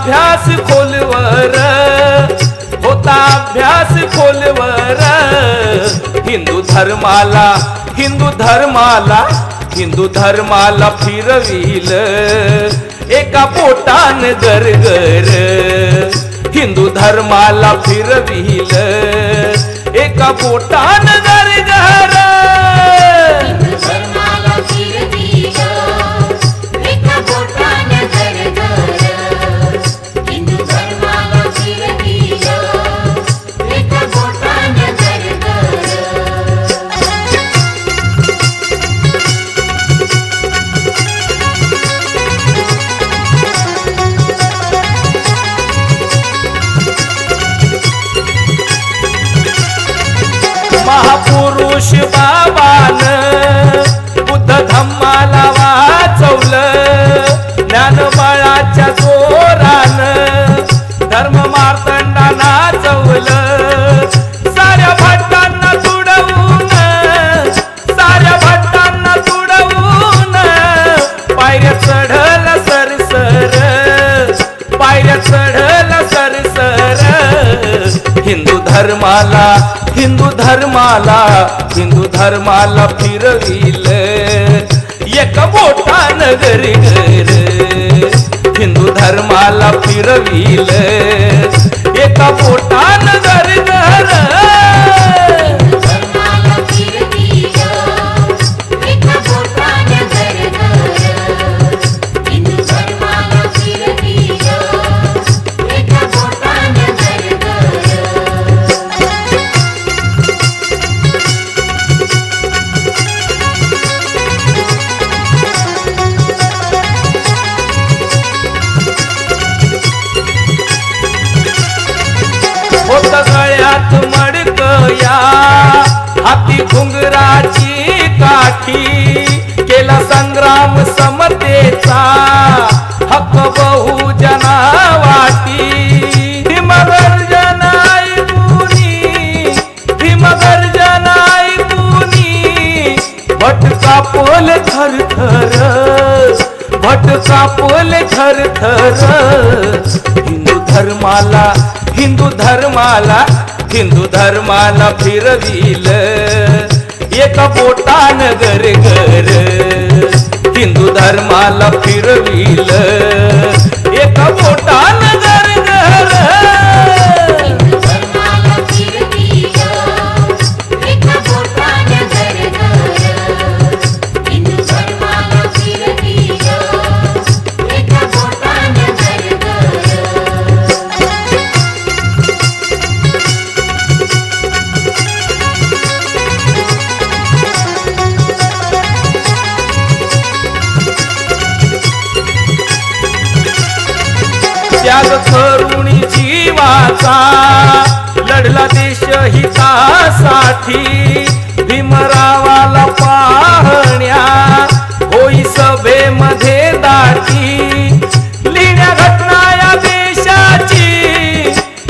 अभ्यास खोलवर, होता अभ्यास खोलवर, हिंदू धर्माला हिंदू धर्माला हिंदू धर्माला फिरविल एका पोटान गरगर, हिंदू धर्माला फिरविल एका पोटान गरगर, हिंदू धर्माला फिरविल एका पोटान गरगर, हिंदू धर्माला फिरविल एका पोटान गरगर। महापुरुष बाबान बुद्ध धम्माला वाचवलं, ज्ञानबळाच्या जोरान धर्म मार्तंडा नाचवलं, साऱ्या भट्टांना तुडवून, साऱ्या भट्टांना तुडवून पायऱ्या चढल सरसर, पायऱ्या चढल सरसर, हिंदू धर्माला हिंदू धर्माला हिंदू धर्माला फिरविल एक बोटान गरगर, हिंदू धर्माला फिरविल एक बोटान गरगर, हिंदू धर्माला फिरविल एका पोटान गरगर, हिंदू धर्माला फिरविल एका पोटान गरगर। होत गळ्यात मडकया हाती घुंगराची काठी, केला संग्राम समतेचा हक्क बहुजना वाटी, भीमगर्जन ऐकूनी, भीमगर्जन ऐकूनी भटका पोल थरथर, भटका पोल थरथर, हिंदू धर्माला हिंदू धर्माला हिंदू धर्माला फिरविल एका पोटान गरगर, हिंदू धर्माला फिरविल एका पोटान गरगर, हिंदू धर्माला फिरविल एका पोटान गरगर, हिंदू धर्माला फिरविल एका पोटान गरगर। त्याग करुणी जीवाचा लढला देश हितासाठी, भीमरावाला पाहण्या होई सभेमध्ये दाटी, लिहिण्या घटना या देशाची,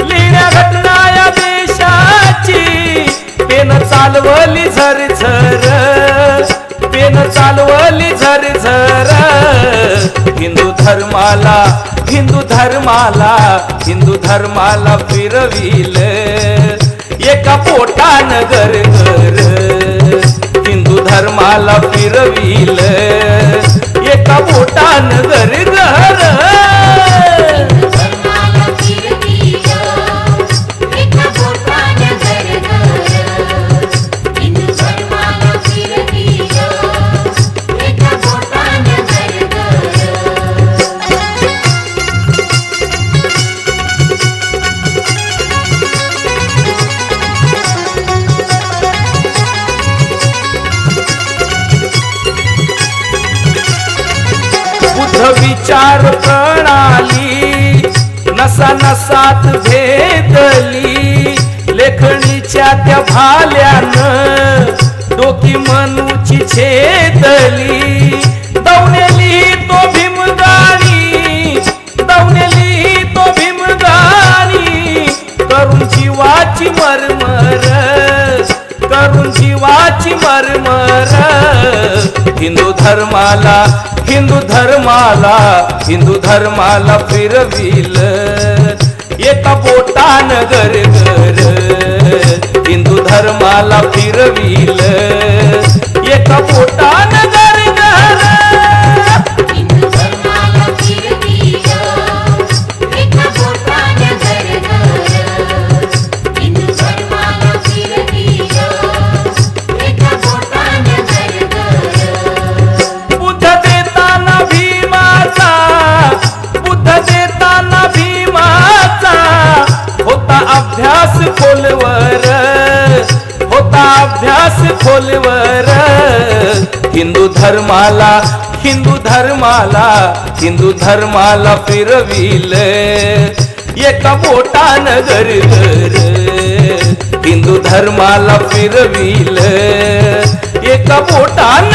लिहिण्या घटना या देशाची, पेन चालवली झरझर, पेन चालवली झरझर, हिंदू धर्माला हिंदू धर्माला हिंदू धर्माला फिरविल एका पोटान गरगर, हिंदू धर्माला फिरविल एका पोटान गरगर, हिंदू धर्माला फिरविल एका पोटान गरगर, हिंदू धर्माला फिरविल एका पोटान गरगर। बुद्ध विचार प्रणाली नसा नसात भेदली, लेखणीच्या त्या भाल्यानं डोकी मनुची छेदली, दौनेली तो भीमगाणी, दौनेली तो भीमगाणी, करून जीवाची मरमर, करून जीवाची मरमर हिंदू धर्माला हिंदू धर्माला हिंदू धर्माला फिरविल एका बोटान गरगर हिंदू धर्माला फिरविल एका बोटान गरगर हिंदू धर्माला फिरविल एका बोटाने गरगर हिंदू धर्माला फिरविल एका बोटाने गरगर बुद्ध देताना भीमाचा बुद्ध देताना भीमाचा होता अभ्यास खोलवर होता अभ्यास खोलवर हिंदू धर्माला हिंदू धर्माला हिंदू धर्माला फिरविल एका बोटान गरगर हिंदू धर्माला फिरविल एका बोटान